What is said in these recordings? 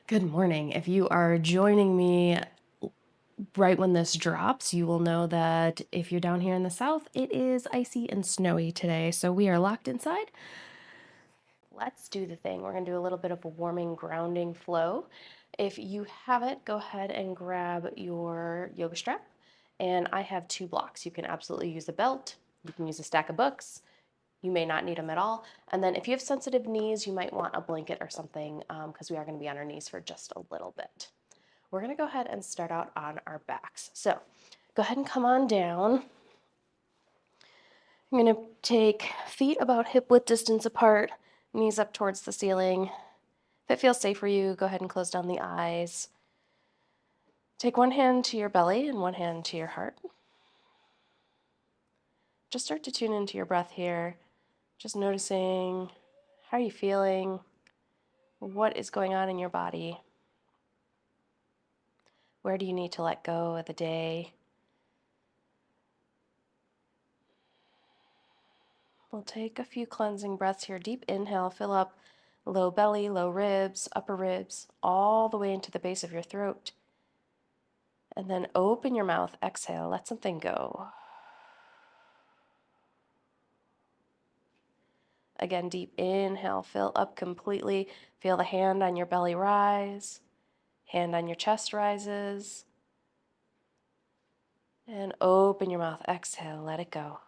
Good morning. If you are joining me right when this drops, you will know that if you're down here in the south, it is icy and snowy today. So we are locked inside. Let's do the thing. We're going to do a little bit of a warming, grounding flow. If you have it, go ahead and grab your yoga strap. And I have 2 blocks. You can absolutely use a belt. You can use a stack of books. You may not need them at all. And then if you have sensitive knees, you might want a blanket or something because we are going to be on our knees for just a little bit. We're going to go ahead and start out on our backs. So go ahead and come on down. I'm going to take feet about hip width distance apart, knees up towards the ceiling. If it feels safe for you, go ahead and close down the eyes. Take one hand to your belly and one hand to your heart. Just start to tune into your breath here. Just noticing how are you feeling, what is going on in your body, where do you need to let go of the day. We'll take a few cleansing breaths here. Deep inhale, fill up low belly, low ribs, upper ribs, all the way into the base of your throat. And then open your mouth, exhale, let something go. Again, deep inhale, fill up completely. Feel the hand on your belly rise, hand on your chest rises. And open your mouth, exhale, let it go.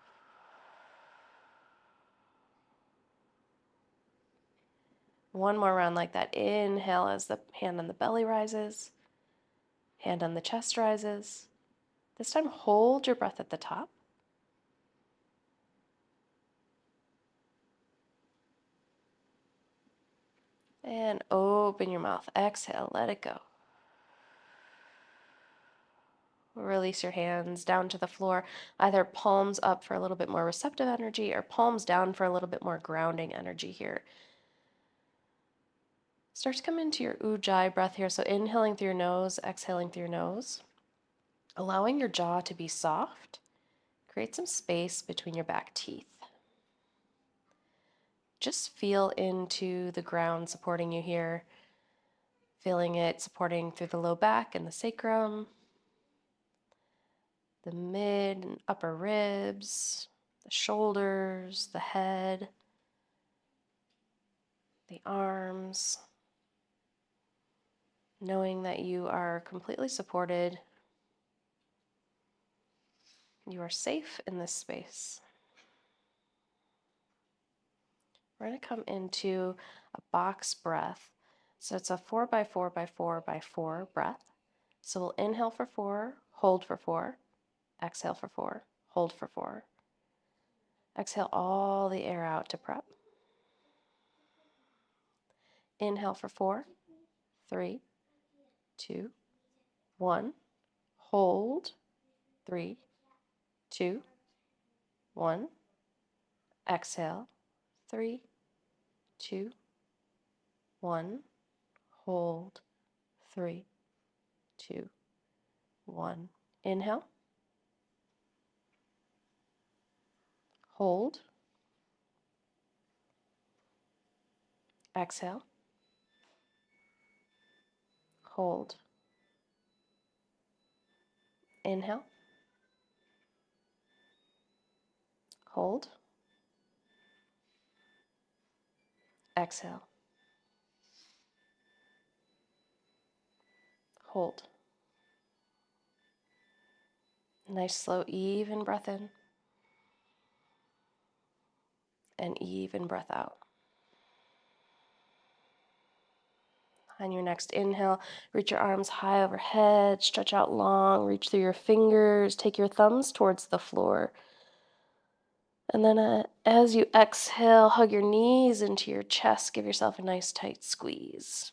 One more round like that. Inhale as the hand on the belly rises, hand on the chest rises. This time, hold your breath at the top. And open your mouth. Exhale, let it go. Release your hands down to the floor, either palms up for a little bit more receptive energy or palms down for a little bit more grounding energy here. Start to come into your ujjayi breath here. So inhaling through your nose, exhaling through your nose. Allowing your jaw to be soft. Create some space between your back teeth. Just feel into the ground supporting you here. Feeling it supporting through the low back and the sacrum, the mid and upper ribs, the shoulders, the head, the arms, knowing that you are completely supported. You are safe in this space. We're going to come into a box breath. So it's a 4 by 4 by 4 by 4 breath. So we'll inhale for 4, hold for 4, exhale for 4, hold for 4. Exhale all the air out to prep. Inhale for 4, 3, 2, 1. Hold, 3, 2, 1. Exhale, 3, 2, 1. Hold, 3, 2, 1. Inhale, hold, exhale, hold. Inhale, hold, exhale, hold. Nice, slow, even breath in and even breath out. On your next inhale, reach your arms high overhead, stretch out long, reach through your fingers, take your thumbs towards the floor. And then as you exhale, hug your knees into your chest, give yourself a nice tight squeeze.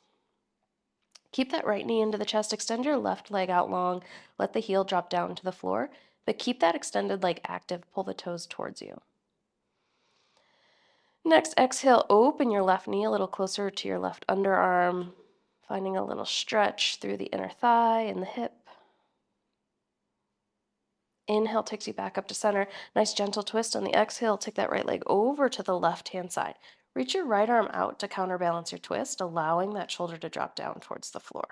Keep that right knee into the chest, extend your left leg out long, let the heel drop down to the floor, but keep that extended leg active, pull the toes towards you. Next, exhale, open your left knee a little closer to your left underarm, finding a little stretch through the inner thigh and the hip. Inhale takes you back up to center. Nice gentle twist on the exhale. Take that right leg over to the left-hand side. Reach your right arm out to counterbalance your twist, allowing that shoulder to drop down towards the floor.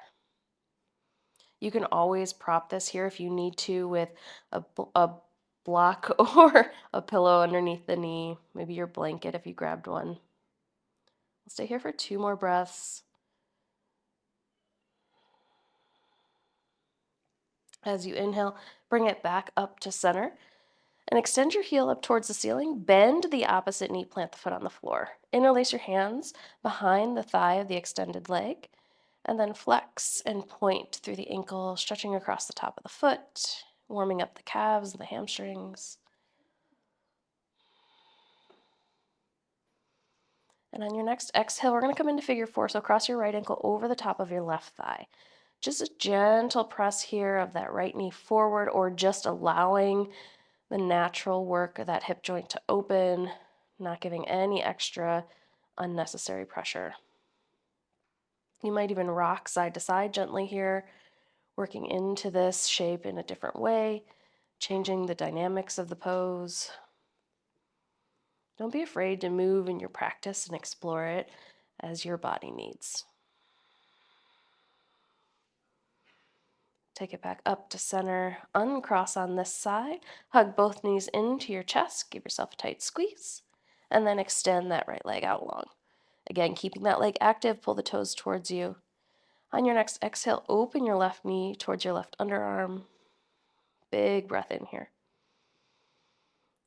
You can always prop this here if you need to with a block or a pillow underneath the knee, maybe your blanket if you grabbed one. We'll stay here for 2 more breaths. As you inhale, bring it back up to center and extend your heel up towards the ceiling. Bend the opposite knee, plant the foot on the floor. Interlace your hands behind the thigh of the extended leg, and then flex and point through the ankle, stretching across the top of the foot, warming up the calves and the hamstrings. And on your next exhale, we're going to come into figure 4. So cross your right ankle over the top of your left thigh. Just a gentle press here of that right knee forward, or just allowing the natural work of that hip joint to open, not giving any extra unnecessary pressure. You might even rock side to side gently here, working into this shape in a different way, changing the dynamics of the pose. Don't be afraid to move in your practice and explore it as your body needs. Take it back up to center, uncross on this side, hug both knees into your chest, give yourself a tight squeeze, and then extend that right leg out long. Again, keeping that leg active, pull the toes towards you. On your next exhale, open your left knee towards your left underarm. Big breath in here.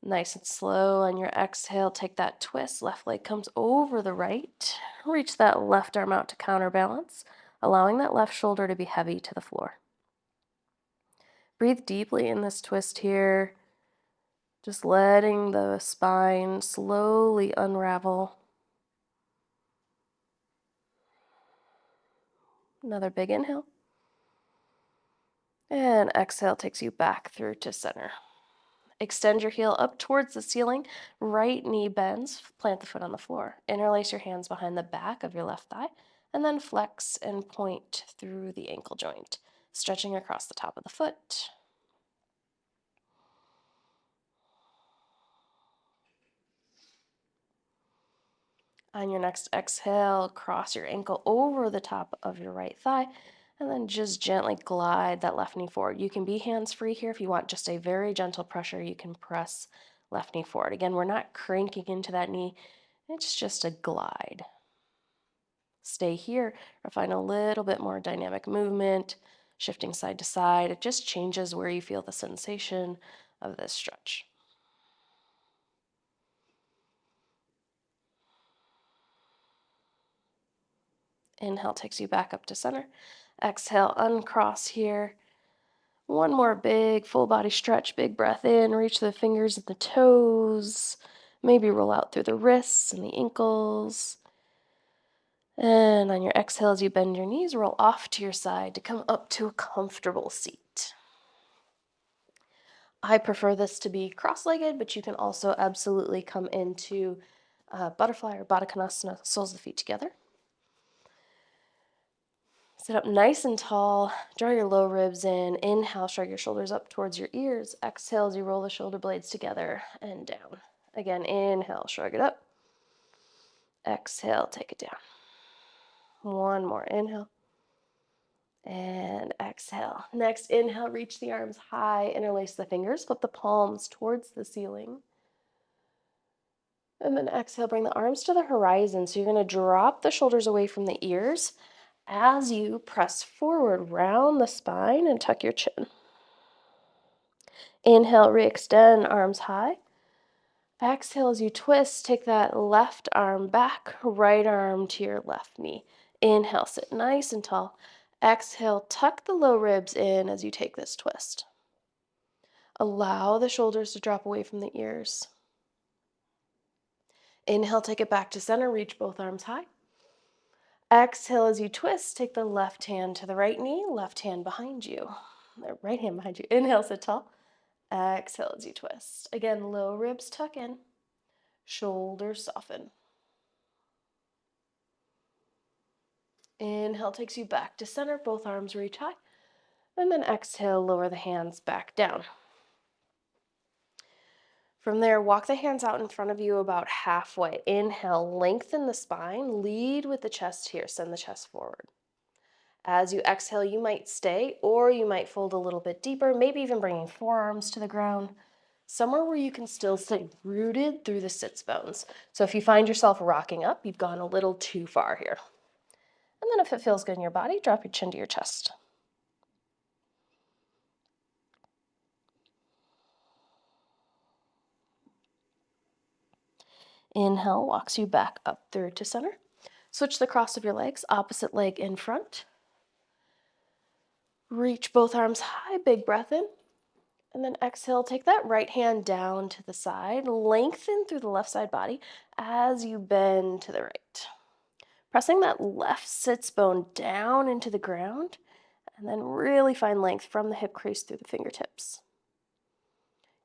Nice and slow on your exhale, take that twist. Left leg comes over the right. Reach that left arm out to counterbalance, allowing that left shoulder to be heavy to the floor. Breathe deeply in this twist here, just letting the spine slowly unravel. Another big inhale. And exhale takes you back through to center. Extend your heel up towards the ceiling. Right knee bends. Plant the foot on the floor. Interlace your hands behind the back of your left thigh. And then flex and point through the ankle joint, stretching across the top of the foot. On your next exhale, cross your ankle over the top of your right thigh, and then just gently glide that left knee forward. You can be hands-free here if you want just a very gentle pressure. You can press left knee forward. Again, we're not cranking into that knee. It's just a glide. Stay here or find a little bit more dynamic movement, shifting side to side. It just changes where you feel the sensation of this stretch. Inhale takes you back up to center. Exhale, uncross here. One more big full body stretch, big breath in, reach the fingers and the toes. Maybe roll out through the wrists and the ankles. And on your exhale, as you bend your knees, roll off to your side to come up to a comfortable seat. I prefer this to be cross-legged, but you can also absolutely come into butterfly or Baddha Konasana, soles of the feet together. Sit up nice and tall, draw your low ribs in. Inhale, shrug your shoulders up towards your ears. Exhale as you roll the shoulder blades together and down. Again, inhale, shrug it up. Exhale, take it down. One more inhale. And exhale. Next, inhale, reach the arms high, interlace the fingers, flip the palms towards the ceiling. And then exhale, bring the arms to the horizon. So you're going to drop the shoulders away from the ears as you press forward, round the spine and tuck your chin. Inhale, re-extend, arms high. Exhale as you twist, take that left arm back, right arm to your left knee. Inhale, sit nice and tall. Exhale, tuck the low ribs in as you take this twist. Allow the shoulders to drop away from the ears. Inhale, take it back to center, reach both arms high. Exhale as you twist, take the left hand to the right knee, left hand behind you. Right hand behind you. Inhale, sit tall. Exhale as you twist. Again, low ribs tuck in, shoulders soften. Inhale takes you back to center, both arms reach high. And then exhale, lower the hands back down. From there, walk the hands out in front of you about halfway. Inhale, lengthen the spine, lead with the chest here, send the chest forward. As you exhale, you might stay, or you might fold a little bit deeper, maybe even bringing forearms to the ground, somewhere where you can still stay rooted through the sits bones. So if you find yourself rocking up, you've gone a little too far here. And then if it feels good in your body, drop your chin to your chest. Inhale walks you back up through to center. Switch the cross of your legs, opposite leg in front. Reach both arms high, big breath in. And then exhale, take that right hand down to the side, lengthen through the left side body as you bend to the right. Pressing that left sits bone down into the ground, and then really find length from the hip crease through the fingertips.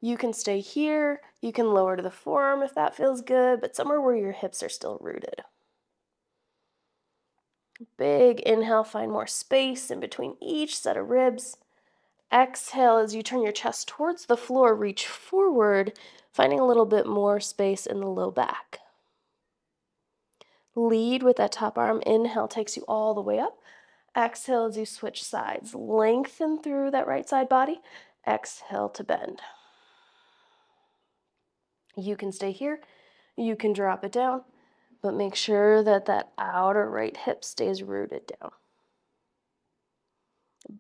You can stay here, you can lower to the forearm if that feels good, but somewhere where your hips are still rooted. Big inhale, find more space in between each set of ribs. Exhale as you turn your chest towards the floor, reach forward, finding a little bit more space in the low back. Lead with that top arm. Inhale takes you all the way up. Exhale as you switch sides. Lengthen through that right side body. Exhale to bend. You can stay here. You can drop it down, but make sure that that outer right hip stays rooted down.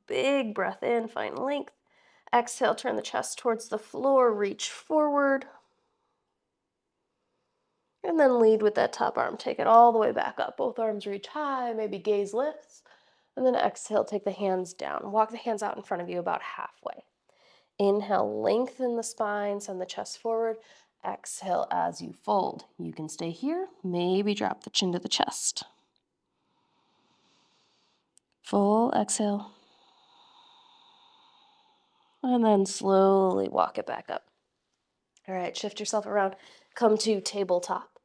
Big breath in, find length. Exhale, turn the chest towards the floor, reach forward. And then lead with that top arm. Take it all the way back up. Both arms reach high, maybe gaze lifts. And then exhale, take the hands down. Walk the hands out in front of you about halfway. Inhale, lengthen the spine, send the chest forward. Exhale as you fold. You can stay here, maybe drop the chin to the chest. Full exhale. And then slowly walk it back up. All right, shift yourself around. Come to tabletop.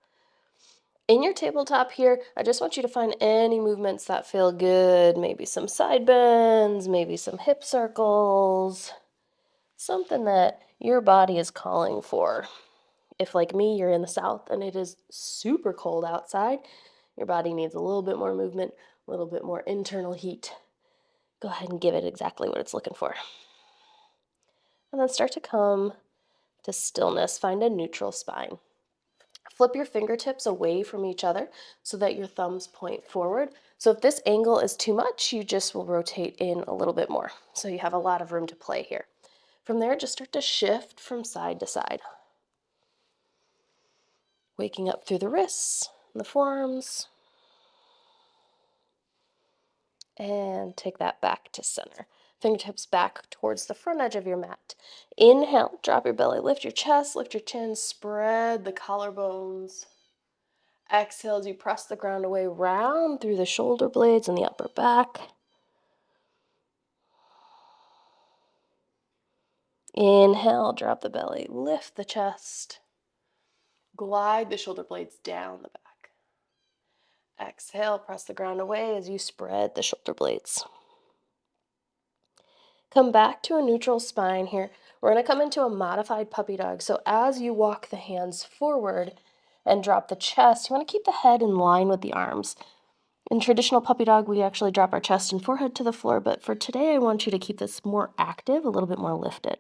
In your tabletop here, I just want you to find any movements that feel good. Maybe some side bends, maybe some hip circles, something that your body is calling for. If, like me, you're in the south and it is super cold outside, your body needs a little bit more movement, a little bit more internal heat. Go ahead and give it exactly what it's looking for. And then start to come to stillness. Find a neutral spine. Flip your fingertips away from each other so that your thumbs point forward. So if this angle is too much, you just will rotate in a little bit more. So you have a lot of room to play here. From there, just start to shift from side to side. Waking up through the wrists, the forearms, and take that back to center. Fingertips back towards the front edge of your mat. Inhale, drop your belly, lift your chest, lift your chin, spread the collarbones. Exhale as you press the ground away, round through the shoulder blades and the upper back. Inhale, drop the belly, lift the chest. Glide the shoulder blades down the back. Exhale, press the ground away as you spread the shoulder blades. Come back to a neutral spine here. We're going to come into a modified puppy dog. So as you walk the hands forward and drop the chest, you want to keep the head in line with the arms. In traditional puppy dog, we actually drop our chest and forehead to the floor, but for today, I want you to keep this more active, a little bit more lifted.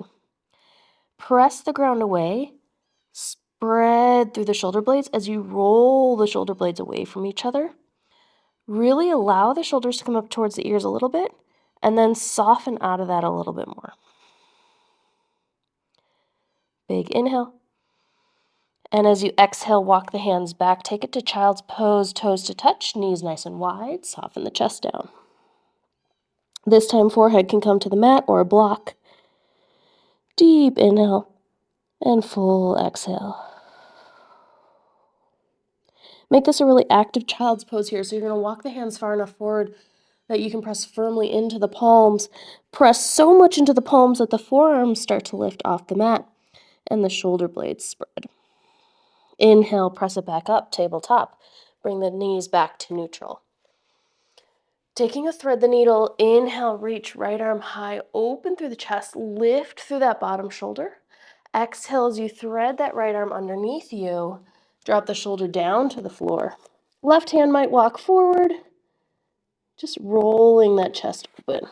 Press the ground away, spread through the shoulder blades as you roll the shoulder blades away from each other. Really allow the shoulders to come up towards the ears a little bit, and then soften out of that a little bit more. Big inhale. And as you exhale, walk the hands back. Take it to child's pose, toes to touch, knees nice and wide. Soften the chest down. This time, forehead can come to the mat or a block. Deep inhale and full exhale. Make this a really active child's pose here. So you're going to walk the hands far enough forward that you can press firmly into the palms. Press so much into the palms that the forearms start to lift off the mat and the shoulder blades spread. Inhale, press it back up, tabletop. Bring the knees back to neutral. Taking a thread the needle, inhale, reach right arm high, open through the chest, lift through that bottom shoulder. Exhale as you thread that right arm underneath you. Drop the shoulder down to the floor. Left hand might walk forward, just rolling that chest open.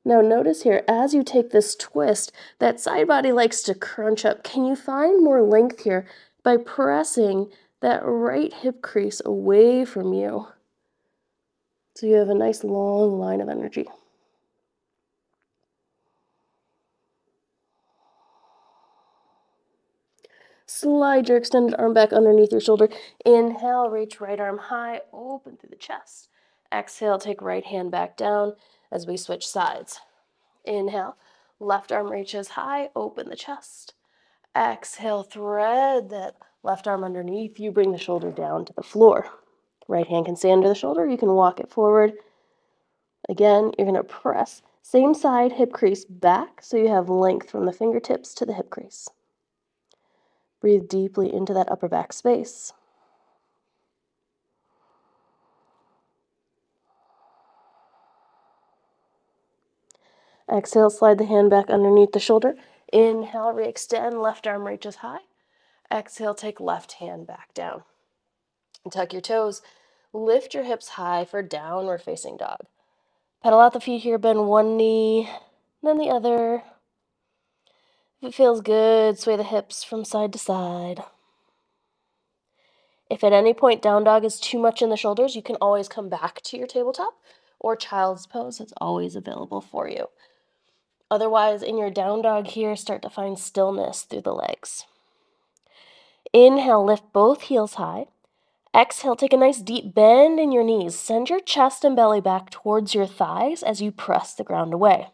Now notice here, as you take this twist, that side body likes to crunch up. Can you find more length here by pressing that right hip crease away from you? So you have a nice long line of energy. Slide your extended arm back underneath your shoulder. Inhale, reach right arm high, open through the chest. Exhale, take right hand back down as we switch sides. Inhale, left arm reaches high, open the chest. Exhale, thread that left arm underneath you, bring the shoulder down to the floor. Right hand can stay under the shoulder, you can walk it forward. Again, you're gonna press same side hip crease back so you have length from the fingertips to the hip crease. Breathe deeply into that upper back space. Exhale, slide the hand back underneath the shoulder. Inhale, re-extend, left arm reaches high. Exhale, take left hand back down. Tuck your toes. Lift your hips high for downward facing dog. Pedal out the feet here, bend one knee, then the other. If it feels good, sway the hips from side to side. If at any point down dog is too much in the shoulders, you can always come back to your tabletop or child's pose. It's always available for you. Otherwise, in your down dog here, start to find stillness through the legs. Inhale, lift both heels high. Exhale, take a nice deep bend in your knees. Send your chest and belly back towards your thighs as you press the ground away.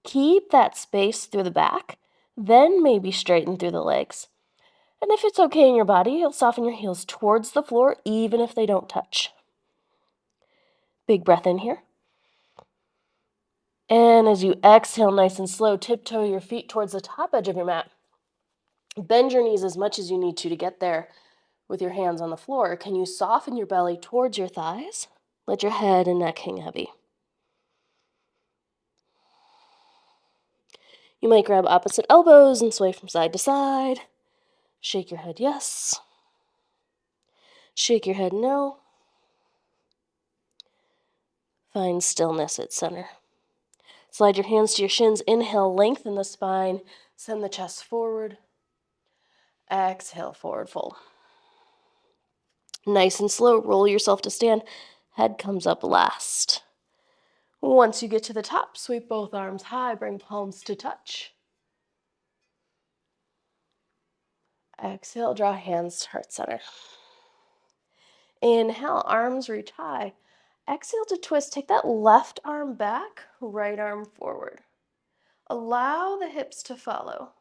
Keep that space through the back, then maybe straighten through the legs. And if it's okay in your body, you'll soften your heels towards the floor even if they don't touch. Big breath in here. And as you exhale nice and slow, tiptoe your feet towards the top edge of your mat. Bend your knees as much as you need to get there with your hands on the floor. Can you soften your belly towards your thighs? Let your head and neck hang heavy. You might grab opposite elbows and sway from side to side. Shake your head yes. Shake your head no. Find stillness at center. Slide your hands to your shins. Inhale, lengthen the spine. Send the chest forward. Exhale, forward fold. Nice and slow, roll yourself to stand. Head comes up last. Once you get to the top, sweep both arms high, bring palms to touch. Exhale, draw hands to heart center. Inhale, arms reach high. Exhale to twist, take that left arm back, right arm forward. Allow the hips to follow.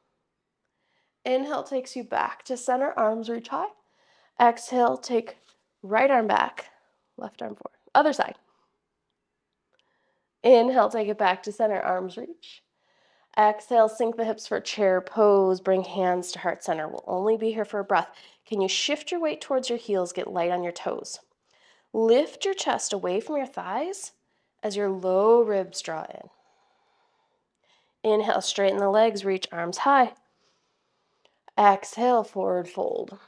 Inhale takes you back to center, arms reach high. Exhale, take right arm back, left arm forward. Other side. Inhale, take it back to center, arms reach. Exhale, sink the hips for chair pose, bring hands to heart center. We'll only be here for a breath. Can you shift your weight towards your heels, get light on your toes? Lift your chest away from your thighs as your low ribs draw in. Inhale, straighten the legs, reach arms high. Exhale, forward fold.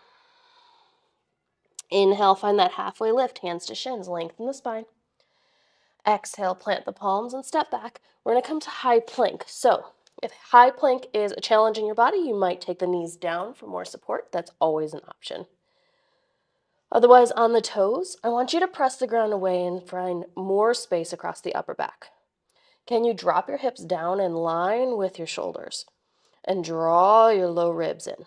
Inhale, find that halfway lift, hands to shins, lengthen the spine. Exhale, plant the palms and step back. We're gonna come to high plank. So if high plank is a challenge in your body, you might take the knees down for more support. That's always an option. Otherwise, on the toes, I want you to press the ground away and find more space across the upper back. Can you drop your hips down in line with your shoulders and draw your low ribs in?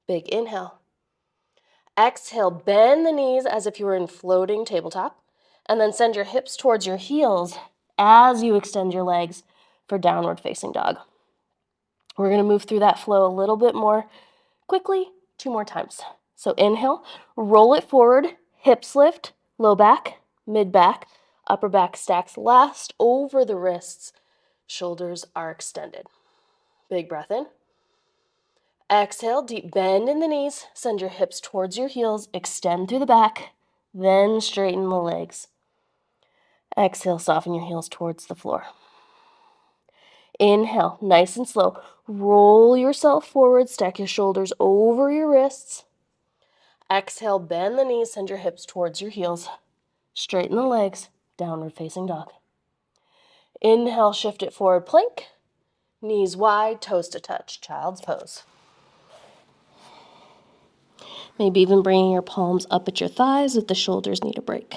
Big inhale. Exhale, bend the knees as if you were in floating tabletop, and then send your hips towards your heels as you extend your legs for downward facing dog. We're going to move through that flow a little bit more quickly, 2 more times. So inhale, roll it forward, hips lift, low back, mid back, upper back stacks last over the wrists, shoulders are extended. Big breath in. Exhale, deep bend in the knees, send your hips towards your heels, extend through the back, then straighten the legs. Exhale, soften your heels towards the floor. Inhale, nice and slow. Roll yourself forward, stack your shoulders over your wrists. Exhale, bend the knees, send your hips towards your heels. Straighten the legs, downward facing dog. Inhale, shift it forward, plank. Knees wide, toes to touch, child's pose. Maybe even bringing your palms up at your thighs if the shoulders need a break.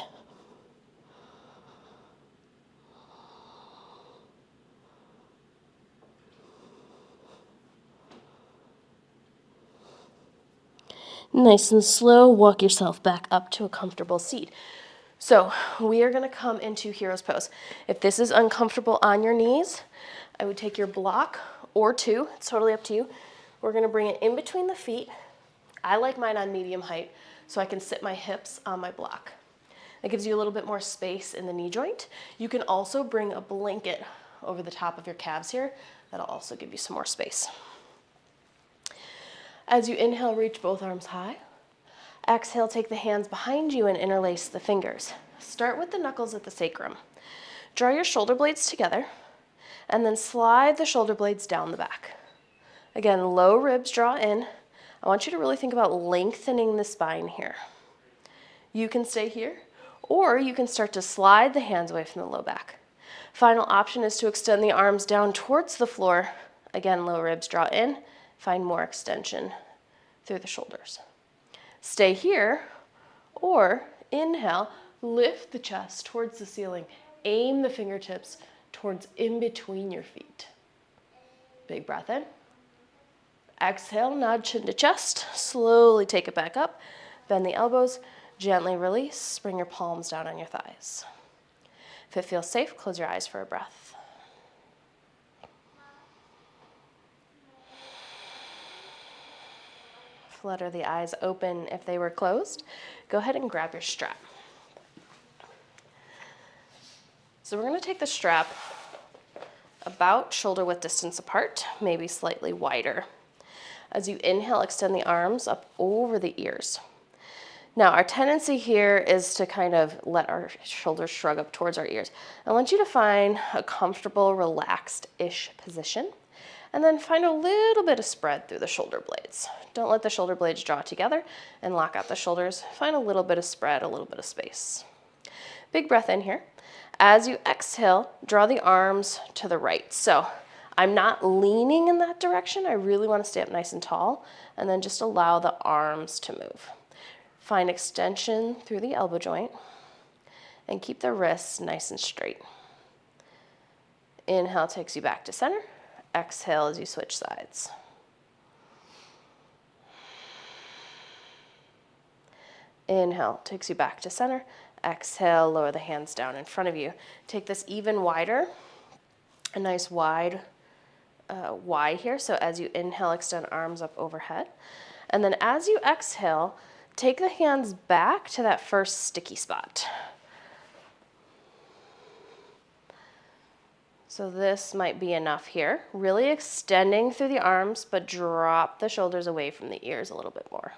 Nice and slow, walk yourself back up to a comfortable seat. So we are going to come into hero's pose. If this is uncomfortable on your knees, I would take your block or two. It's totally up to you. We're going to bring it in between the feet. I like mine on medium height so I can sit my hips on my block. That gives you a little bit more space in the knee joint. You can also bring a blanket over the top of your calves here. That'll also give you some more space. As you inhale, reach both arms high. Exhale, take the hands behind you and interlace the fingers. Start with the knuckles at the sacrum. Draw your shoulder blades together and then slide the shoulder blades down the back. Again, low ribs draw in. I want you to really think about lengthening the spine here. You can stay here, or you can start to slide the hands away from the low back. Final option is to extend the arms down towards the floor. Again, low ribs draw in. Find more extension through the shoulders. Stay here, or inhale, lift the chest towards the ceiling. Aim the fingertips towards in between your feet. Big breath in. Exhale, nod chin to chest. Slowly take it back up. Bend the elbows, gently release. Bring your palms down on your thighs. If it feels safe, close your eyes for a breath. Flutter the eyes open if they were closed. Go ahead and grab your strap. So we're going to take the strap about shoulder width distance apart, maybe slightly wider. As you inhale, extend the arms up over the ears. Now, our tendency here is to kind of let our shoulders shrug up towards our ears. I want you to find a comfortable, relaxed-ish position. And then find a little bit of spread through the shoulder blades. Don't let the shoulder blades draw together and lock out the shoulders. Find a little bit of spread, a little bit of space. Big breath in here. As you exhale, draw the arms to the right. So I'm not leaning in that direction. I really want to stay up nice and tall. And then just allow the arms to move. Find extension through the elbow joint. And keep the wrists nice and straight. Inhale takes you back to center. Exhale as you switch sides. Inhale takes you back to center. Exhale, lower the hands down in front of you. Take this even wider, a nice wide Y here. So as you inhale, extend arms up overhead. And then as you exhale, take the hands back to that first sticky spot. So this might be enough here. Really extending through the arms, but drop the shoulders away from the ears a little bit more.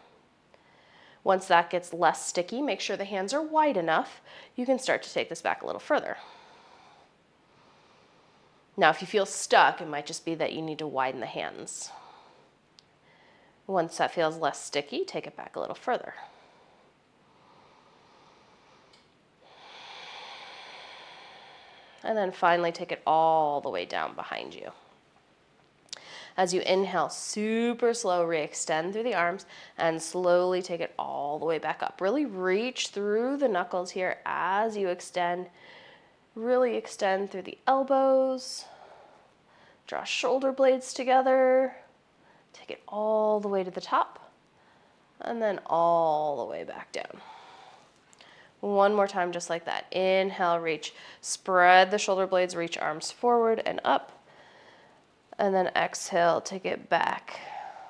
Once that gets less sticky, make sure the hands are wide enough. You can start to take this back a little further. Now, if you feel stuck, it might just be that you need to widen the hands. Once that feels less sticky, take it back a little further. And then finally take it all the way down behind you. As you inhale, super slow, re-extend through the arms and slowly take it all the way back up. Really reach through the knuckles here as you extend. Really extend through the elbows. Draw shoulder blades together. Take it all the way to the top and then all the way back down. One more time, just like that. Inhale, reach. Spread the shoulder blades, reach arms forward and up. And then exhale, take it back.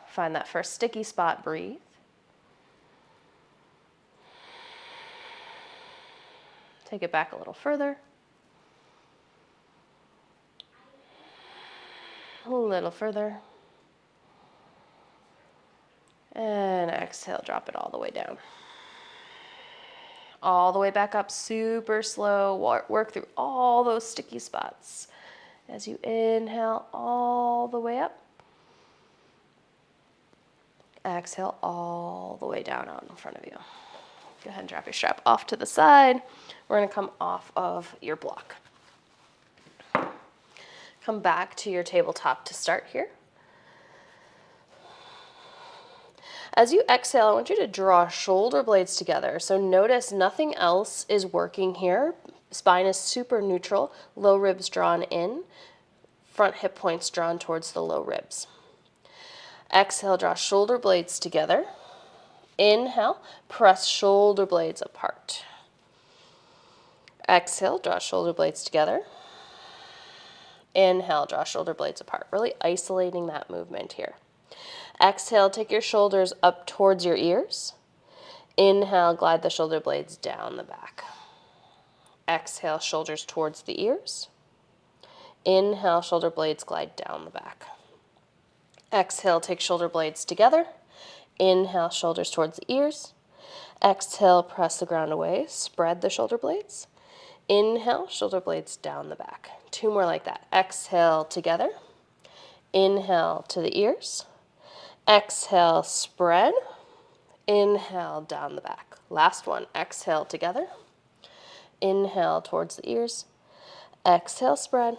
Find that first sticky spot, breathe. Take it back a little further. A little further. And exhale, drop it all the way down. All the way back up, super slow. Work through all those sticky spots. As you inhale all the way up, exhale all the way down out in front of you. Go ahead and drop your strap off to the side. We're going to come off of your block. Come back to your tabletop to start here. As you exhale, I want you to draw shoulder blades together. So notice nothing else is working here. Spine is super neutral, low ribs drawn in, front hip points drawn towards the low ribs. Exhale, draw shoulder blades together. Inhale, press shoulder blades apart. Exhale, draw shoulder blades together. Inhale, draw shoulder blades apart. Really isolating that movement here. Exhale, take your shoulders up towards your ears. Inhale, glide the shoulder blades down the back. Exhale, shoulders towards the ears. Inhale, shoulder blades glide down the back. Exhale, take shoulder blades together. Inhale, shoulders towards the ears. Exhale, press the ground away. Spread the shoulder blades. Inhale, shoulder blades down the back. 2 more like that. Exhale, together. Inhale to the ears. Exhale, spread. Inhale, down the back. Last one. Exhale, together. Inhale, towards the ears. Exhale, spread.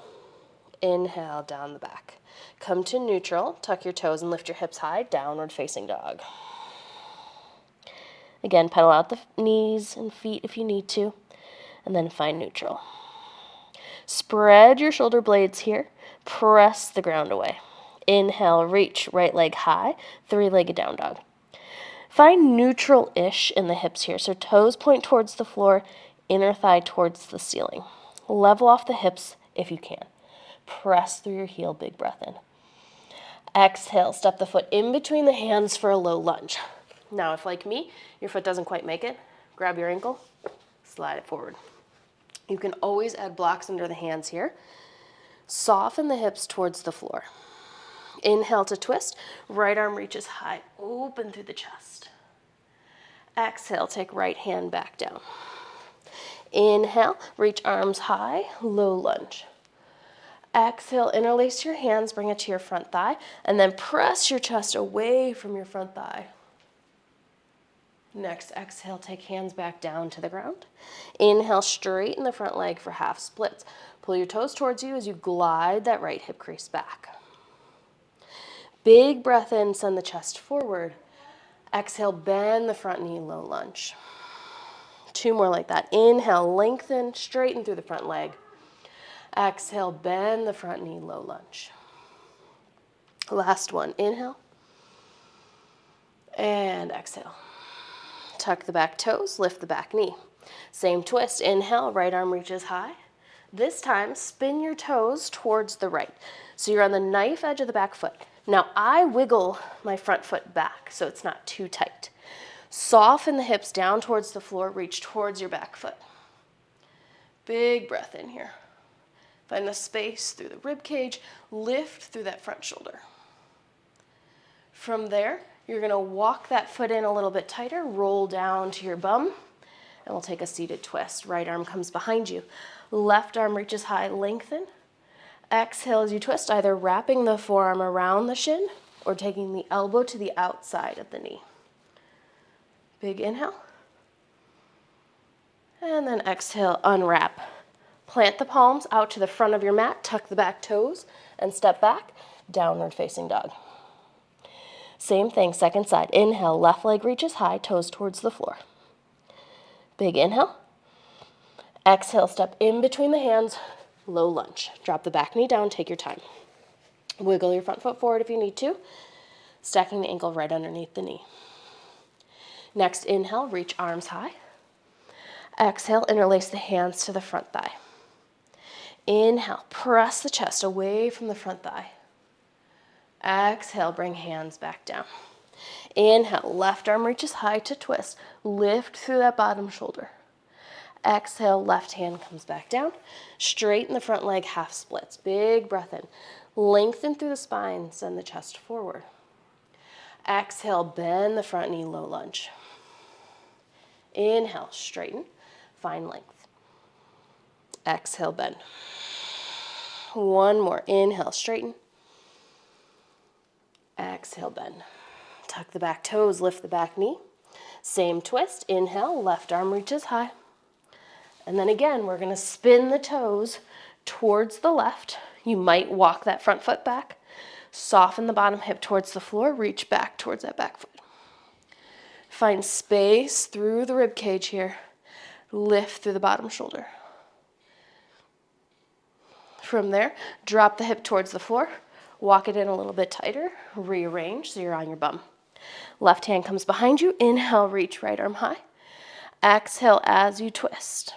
Inhale, down the back. Come to neutral. Tuck your toes and lift your hips high. Downward facing dog. Again, pedal out the knees and feet if you need to, and then find neutral. Spread your shoulder blades here. Press the ground away. Inhale, reach right leg high, 3-legged down dog. Find neutral-ish in the hips here. So toes point towards the floor, inner thigh towards the ceiling. Level off the hips if you can. Press through your heel, big breath in. Exhale, step the foot in between the hands for a low lunge. Now, if like me, your foot doesn't quite make it, grab your ankle, slide it forward. You can always add blocks under the hands here. Soften the hips towards the floor. Inhale to twist, right arm reaches high, open through the chest. Exhale, take right hand back down. Inhale, reach arms high, low lunge. Exhale, interlace your hands, bring it to your front thigh, and then press your chest away from your front thigh. Next, exhale, take hands back down to the ground. Inhale, straighten the front leg for half splits. Pull your toes towards you as you glide that right hip crease back. Big breath in, send the chest forward. Exhale, bend the front knee, low lunge. 2 more like that. Inhale, lengthen, straighten through the front leg. Exhale, bend the front knee, low lunge. Last one, inhale. And exhale. Tuck the back toes, lift the back knee. Same twist, inhale, right arm reaches high. This time, spin your toes towards the right. So you're on the knife edge of the back foot. Now I wiggle my front foot back so it's not too tight. Soften the hips down towards the floor, reach towards your back foot. Big breath in here. Find the space through the rib cage, lift through that front shoulder. From there, you're gonna walk that foot in a little bit tighter, roll down to your bum, and we'll take a seated twist. Right arm comes behind you. Left arm reaches high, lengthen. Exhale as you twist, either wrapping the forearm around the shin or taking the elbow to the outside of the knee. Big inhale. And then exhale, unwrap. Plant the palms out to the front of your mat, tuck the back toes, and step back, downward facing dog. Same thing, second side. Inhale, left leg reaches high, toes towards the floor. Big inhale. Exhale, step in between the hands, low lunge. Drop the back knee down, take your time. Wiggle your front foot forward if you need to, stacking the ankle right underneath the knee. Next, inhale, reach arms high. Exhale, interlace the hands to the front thigh. Inhale, press the chest away from the front thigh. Exhale, bring hands back down. Inhale, left arm reaches high to twist. Lift through that bottom shoulder. Exhale, left hand comes back down. Straighten the front leg, half splits. Big breath in. Lengthen through the spine, send the chest forward. Exhale, bend the front knee, low lunge. Inhale, straighten, find length. Exhale, bend. One more. Inhale, straighten. Exhale, bend. Tuck the back toes, lift the back knee. Same twist. Inhale, left arm reaches high. And then again, we're going to spin the toes towards the left. You might walk that front foot back. Soften the bottom hip towards the floor. Reach back towards that back foot. Find space through the rib cage here. Lift through the bottom shoulder. From there, drop the hip towards the floor. Walk it in a little bit tighter. Rearrange so you're on your bum. Left hand comes behind you. Inhale, reach right arm high. Exhale as you twist.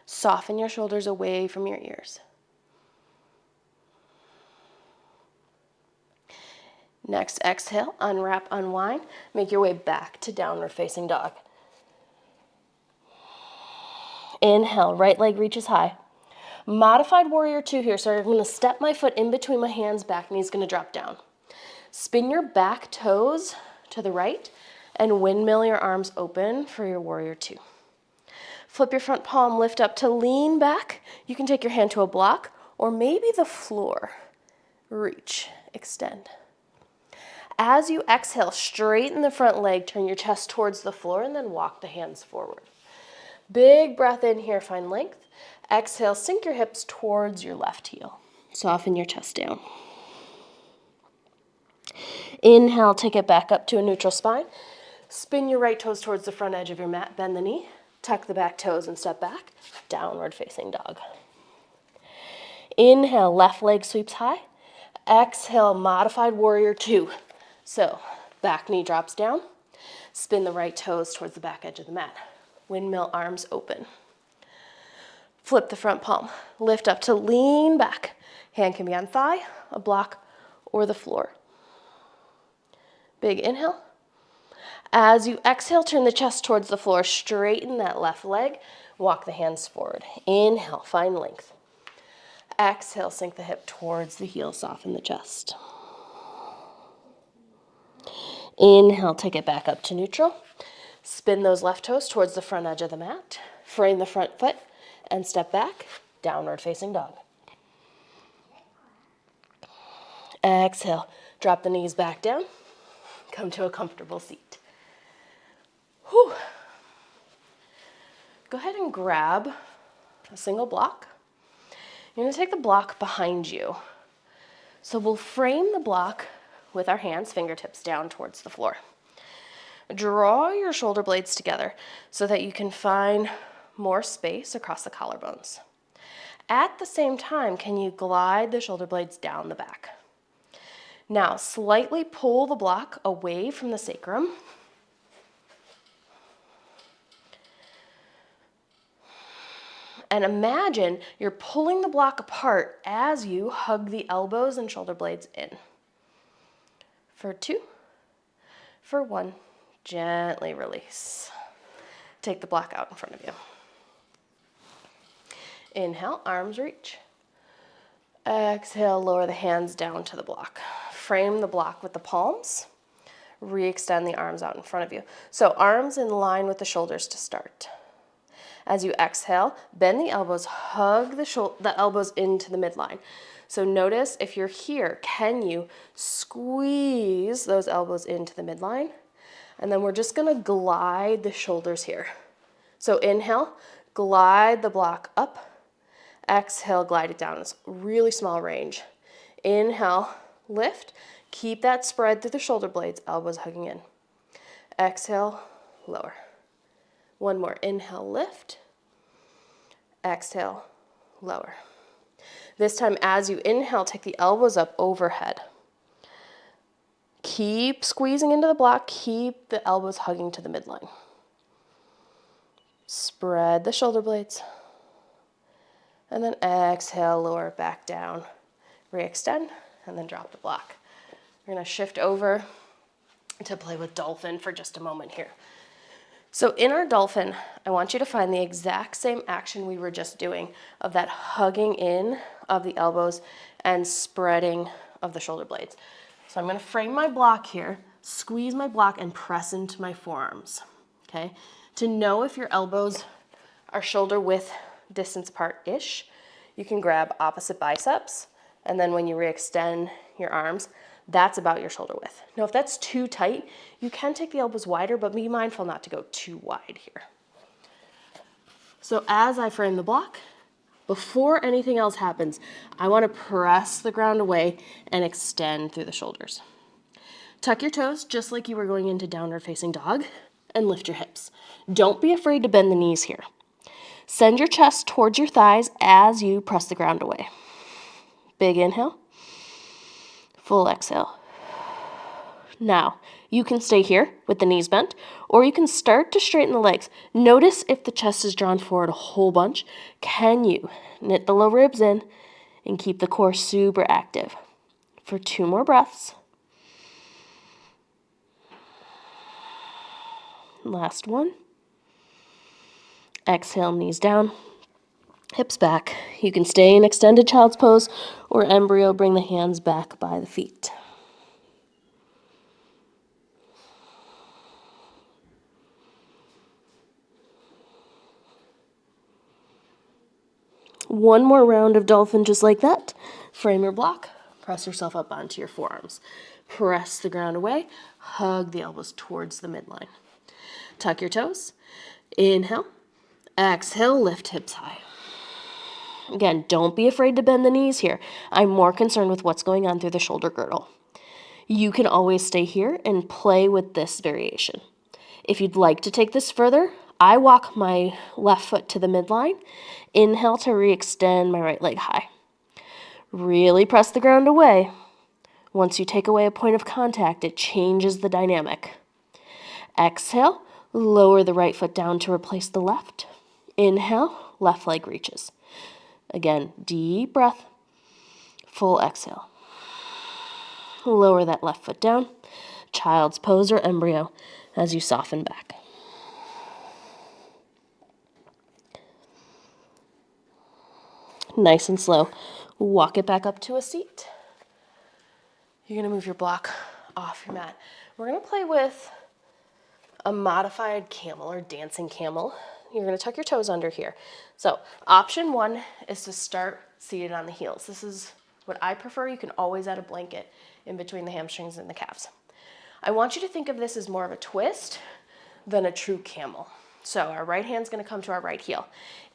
Soften your shoulders away from your ears. Next, exhale, unwrap, unwind. Make your way back to downward facing dog. Inhale, right leg reaches high. Modified warrior two here. So I'm going to step my foot in between my hands, back knee's going to drop down. Spin your back toes to the right and windmill your arms open for your warrior two. Flip your front palm, lift up to lean back. You can take your hand to a block or maybe the floor. Reach, extend. As you exhale, straighten the front leg, turn your chest towards the floor, and then walk the hands forward. Big breath in here, find length. Exhale, sink your hips towards your left heel. Soften your chest down. Inhale, take it back up to a neutral spine. Spin your right toes towards the front edge of your mat, bend the knee, tuck the back toes and step back, downward facing dog. Inhale, left leg sweeps high. Exhale, modified warrior two. So, back knee drops down. Spin the right toes towards the back edge of the mat. Windmill arms open. Flip the front palm. Lift up to lean back. Hand can be on thigh, a block, or the floor. Big inhale. As you exhale, turn the chest towards the floor. Straighten that left leg. Walk the hands forward. Inhale, find length. Exhale, sink the hip towards the heel. Soften the chest. Inhale, take it back up to neutral. Spin those left toes towards the front edge of the mat. Frame the front foot and step back, downward facing dog. Exhale, drop the knees back down. Come to a comfortable seat. Whew. Go ahead and grab a single block. You're going to take the block behind you. So we'll frame the block with our hands, fingertips down towards the floor. Draw your shoulder blades together so that you can find more space across the collarbones. At the same time, can you glide the shoulder blades down the back? Now, slightly pull the block away from the sacrum. And imagine you're pulling the block apart as you hug the elbows and shoulder blades in. For 2, for 1, gently release. Take the block out in front of you. Inhale, arms reach. Exhale, lower the hands down to the block. Frame the block with the palms. Re-extend the arms out in front of you. So arms in line with the shoulders to start. As you exhale, bend the elbows, hug the elbows into the midline. So notice if you're here, can you squeeze those elbows into the midline? And then we're just gonna glide the shoulders here. So inhale, glide the block up. Exhale, glide it down. It's really small range. Inhale, lift. Keep that spread through the shoulder blades, elbows hugging in. Exhale, lower. One more. Inhale, lift. Exhale, lower. This time, as you inhale, take the elbows up overhead. Keep squeezing into the block. Keep the elbows hugging to the midline. Spread the shoulder blades. And then exhale, lower back down. Re-extend, and then drop the block. We're going to shift over to play with dolphin for just a moment here. So in our dolphin, I want you to find the exact same action we were just doing of that hugging in of the elbows and spreading of the shoulder blades. So I'm going to frame my block here, squeeze my block, and press into my forearms, okay? To know if your elbows are shoulder width distance apart-ish, You can grab opposite biceps, and then when you re-extend your arms, that's about your shoulder width. Now, if that's too tight, you can take the elbows wider, but be mindful not to go too wide here. So as I frame the block, before anything else happens, I want to press the ground away and extend through the shoulders. Tuck your toes just like you were going into downward facing dog, and lift your hips. Don't be afraid to bend the knees here. Send your chest towards your thighs as you press the ground away. Big inhale, full exhale. Now, you can stay here with the knees bent, or you can start to straighten the legs. Notice if the chest is drawn forward a whole bunch. Can you knit the low ribs in and keep the core super active? For 2 more breaths. Last one. Exhale, knees down, hips back. You can stay in extended child's pose or embryo, bring the hands back by the feet. One more round of dolphin just like that. Frame your block, press yourself up onto your forearms. Press the ground away, hug the elbows towards the midline. Tuck your toes, inhale, exhale, lift hips high. Again, don't be afraid to bend the knees here. I'm more concerned with what's going on through the shoulder girdle. You can always stay here and play with this variation. If you'd like to take this further, I walk my left foot to the midline. Inhale to re-extend my right leg high. Really press the ground away. Once you take away a point of contact, it changes the dynamic. Exhale, lower the right foot down to replace the left. Inhale, left leg reaches. Again, deep breath, full exhale. Lower that left foot down, child's pose or embryo as you soften back. Nice and slow. Walk it back up to a seat. You're going to move your block off your mat. We're going to play with a modified camel or dancing camel. You're going to tuck your toes under here. So option 1 is to start seated on the heels. This is what I prefer. You can always add a blanket in between the hamstrings and the calves. I want you to think of this as more of a twist than a true camel. So our right hand's going to come to our right heel.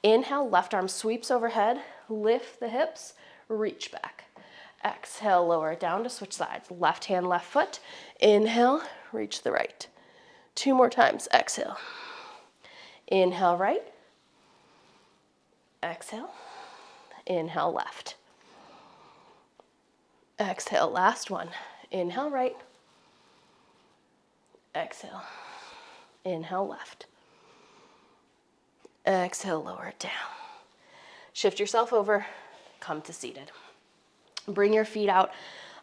Inhale, left arm sweeps overhead, lift the hips, reach back. Exhale, lower it down to switch sides. Left hand, left foot. Inhale, reach the right. 2 more times. Exhale. Inhale, right. Exhale. Inhale, left. Exhale, last one. Inhale, right. Exhale. Inhale, left. Exhale, lower it down. Shift yourself over, come to seated. Bring your feet out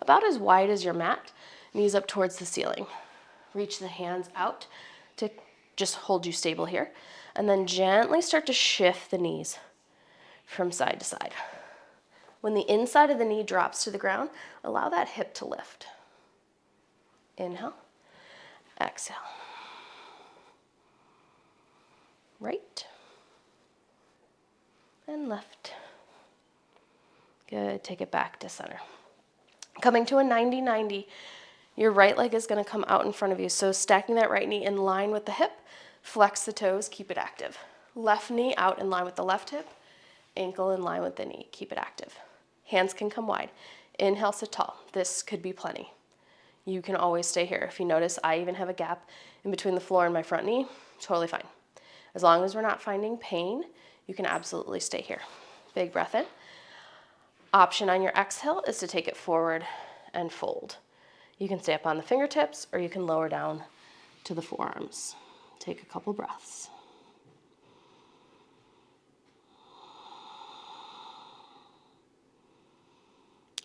about as wide as your mat, knees up towards the ceiling. Reach the hands out to just hold you stable here, and then gently start to shift the knees from side to side. When the inside of the knee drops to the ground, allow that hip to lift. Inhale, exhale. Right and left. Good, take it back to center. Coming to a 90-90, your right leg is going to come out in front of you. So stacking that right knee in line with the hip, flex the toes, keep it active. Left knee out in line with the left hip, ankle in line with the knee, keep it active. Hands can come wide. Inhale, sit tall. This could be plenty. You can always stay here. If you notice, I even have a gap in between the floor and my front knee, totally fine. As long as we're not finding pain, you can absolutely stay here. Big breath in. Option on your exhale is to take it forward and fold. You can stay up on the fingertips or you can lower down to the forearms. Take a couple breaths.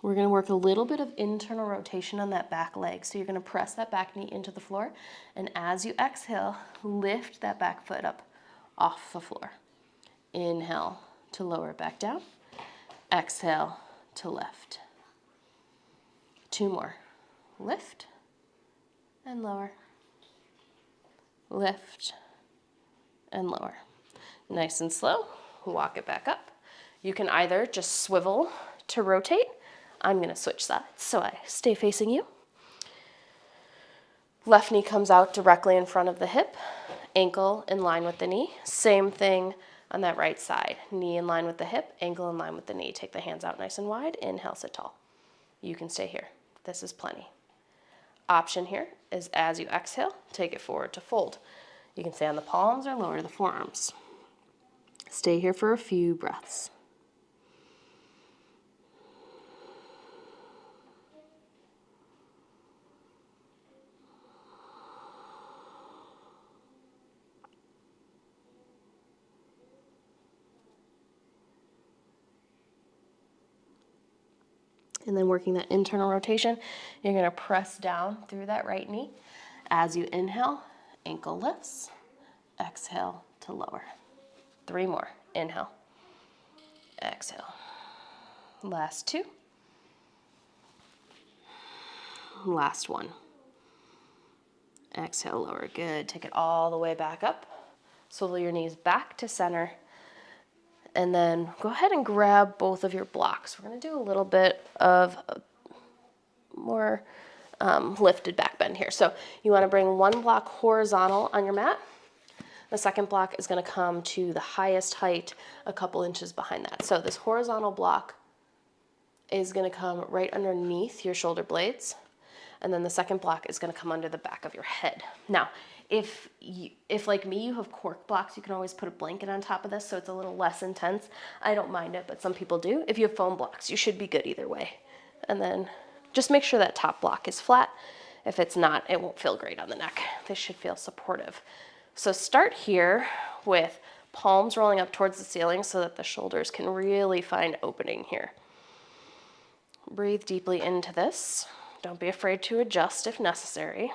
We're going to work a little bit of internal rotation on that back leg. So you're going to press that back knee into the floor, and as you exhale, lift that back foot up off the floor. Inhale to lower it back down. Exhale to lift. 2 more. Lift and lower. Lift and lower. Nice and slow. Walk it back up. You can either just swivel to rotate. I'm going to switch sides so I stay facing you. Left knee comes out directly in front of the hip, ankle in line with the knee. Same thing on that right side. Knee in line with the hip, ankle in line with the knee. Take the hands out nice and wide. Inhale, sit tall. You can stay here. This is plenty. Option here is as you exhale, take it forward to fold. You can stay on the palms or lower the forearms. Stay here for a few breaths. And then working that internal rotation, you're going to press down through that right knee. As you inhale, ankle lifts. Exhale to lower. 3 more. Inhale. Exhale. Last 2. Last 1. Exhale, lower. Good. Take it all the way back up. Swivel your knees back to center. And then go ahead and grab both of your blocks. We're going to do a little bit of more lifted back bend here. So you want to bring one block horizontal on your mat. The second block is going to come to the highest height a couple inches behind that. So this horizontal block is going to come right underneath your shoulder blades. And then the second block is going to come under the back of your head. Now, if like me, you have cork blocks, you can always put a blanket on top of this so it's a little less intense. I don't mind it, but some people do. If you have foam blocks, you should be good either way. And then just make sure that top block is flat. If it's not, it won't feel great on the neck. They should feel supportive. So start here with palms rolling up towards the ceiling so that the shoulders can really find opening here. Breathe deeply into this. Don't be afraid to adjust if necessary.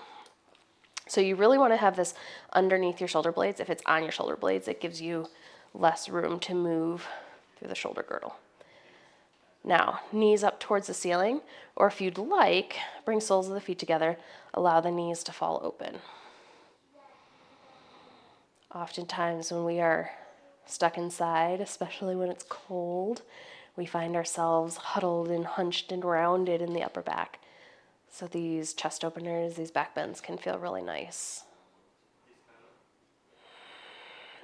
So you really want to have this underneath your shoulder blades. If it's on your shoulder blades, it gives you less room to move through the shoulder girdle. Now, knees up towards the ceiling, or if you'd like, bring soles of the feet together. Allow the knees to fall open. Oftentimes when we are stuck inside, especially when it's cold, we find ourselves huddled and hunched and rounded in the upper back. So these chest openers, these back bends can feel really nice.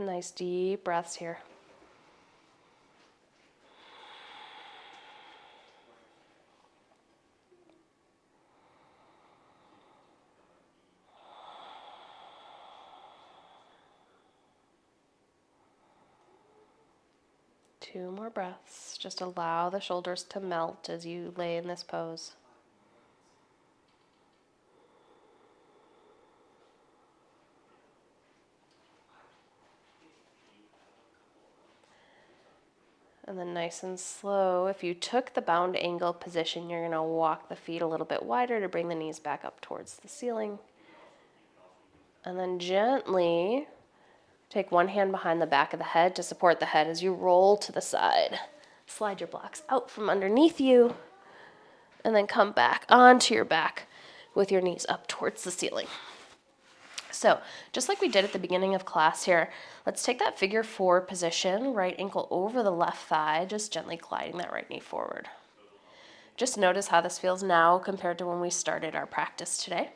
Nice deep breaths here. Two more breaths. Just allow the shoulders to melt as you lay in this pose. And then nice and slow, if you took the bound angle position, you're going to walk the feet a little bit wider to bring the knees back up towards the ceiling. And then gently take one hand behind the back of the head to support the head as you roll to the side. Slide your blocks out from underneath you, and then come back onto your back with your knees up towards the ceiling. So just like we did at the beginning of class here, let's take that figure 4 position, right ankle over the left thigh, just gently gliding that right knee forward. Just notice how this feels now compared to when we started our practice today.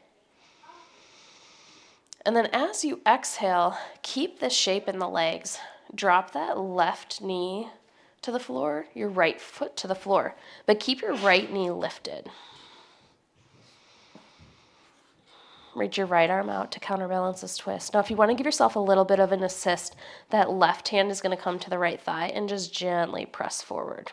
And then as you exhale, keep this shape in the legs. Drop that left knee to the floor, your right foot to the floor, but keep your right knee lifted. Reach your right arm out to counterbalance this twist. Now, if you want to give yourself a little bit of an assist, that left hand is going to come to the right thigh and just gently press forward.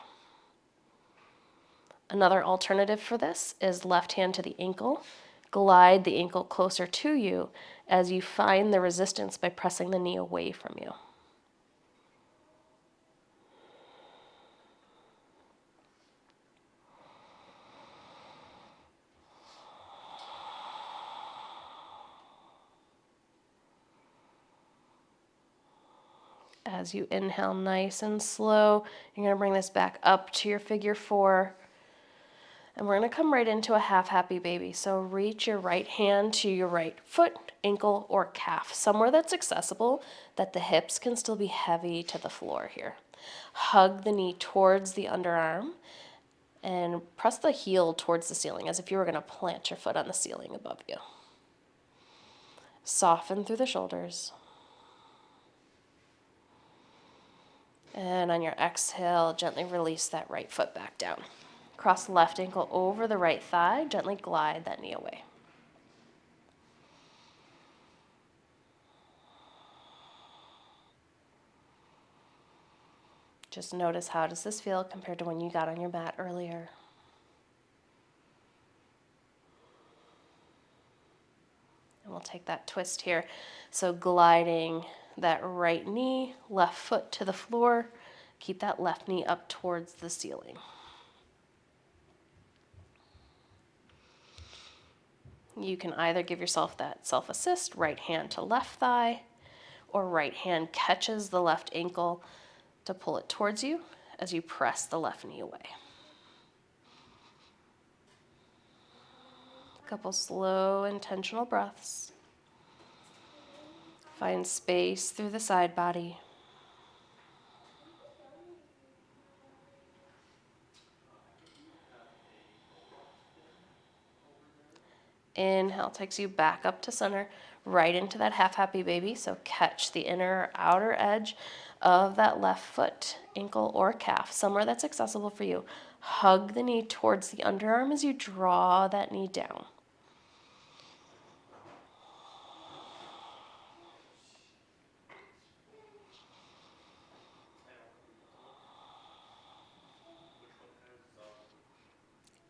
Another alternative for this is left hand to the ankle. Glide the ankle closer to you as you find the resistance by pressing the knee away from you. As you inhale nice and slow, you're going to bring this back up to your figure 4. And we're going to come right into a half happy baby. So reach your right hand to your right foot, ankle, or calf, somewhere that's accessible, that the hips can still be heavy to the floor here. Hug the knee towards the underarm and press the heel towards the ceiling as if you were going to plant your foot on the ceiling above you. Soften through the shoulders. And on your exhale, gently release that right foot back down. Cross the left ankle over the right thigh, gently glide that knee away. Just notice, how does this feel compared to when you got on your mat earlier? And we'll take that twist here. So gliding that right knee, left foot to the floor. Keep that left knee up towards the ceiling. You can either give yourself that self-assist, right hand to left thigh, or right hand catches the left ankle to pull it towards you as you press the left knee away. A couple slow, intentional breaths. Find space through the side body. Inhale takes you back up to center, right into that half happy baby. So catch the inner or outer edge of that left foot, ankle, or calf, somewhere that's accessible for you. Hug the knee towards the underarm as you draw that knee down.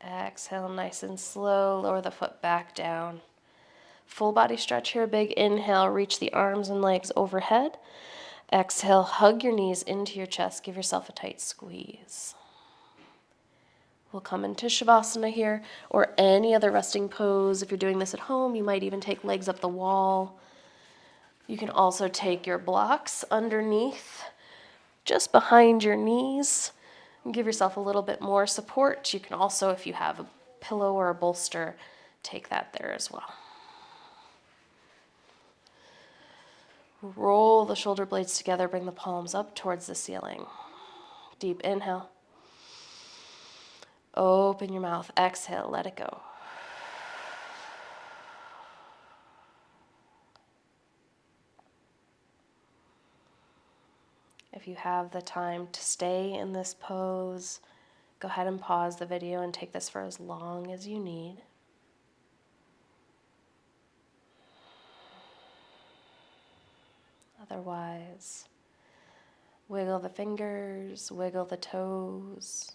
Exhale nice and slow, lower the foot back down. Full body stretch here, big inhale, reach the arms and legs overhead. Exhale, hug your knees into your chest, give yourself a tight squeeze. We'll come into Savasana here, or any other resting pose. If you're doing this at home, you might even take legs up the wall. You can also take your blocks underneath, just behind your knees, and give yourself a little bit more support. You can also, if you have a pillow or a bolster, take that there as well. Roll the shoulder blades together, bring the palms up towards the ceiling. Deep inhale. Open your mouth, exhale, let it go. If you have the time to stay in this pose, go ahead and pause the video and take this for as long as you need. Otherwise, wiggle the fingers, wiggle the toes.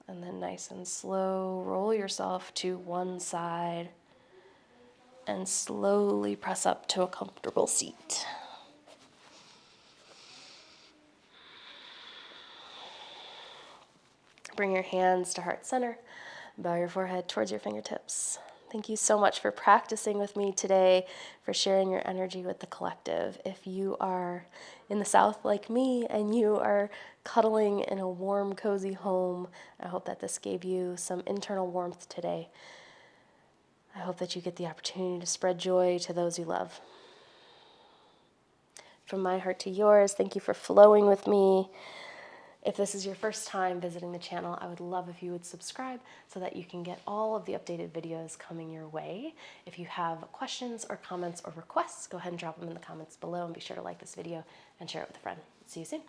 And then nice and slow, roll yourself to one side and slowly press up to a comfortable seat. Bring your hands to heart center. Bow your forehead towards your fingertips. Thank you so much for practicing with me today, for sharing your energy with the collective. If you are in the South like me and you are cuddling in a warm, cozy home, I hope that this gave you some internal warmth today. I hope that you get the opportunity to spread joy to those you love. From my heart to yours, thank you for flowing with me. If this is your first time visiting the channel, I would love if you would subscribe so that you can get all of the updated videos coming your way. If you have questions or comments or requests, go ahead and drop them in the comments below, and be sure to like this video and share it with a friend. See you soon.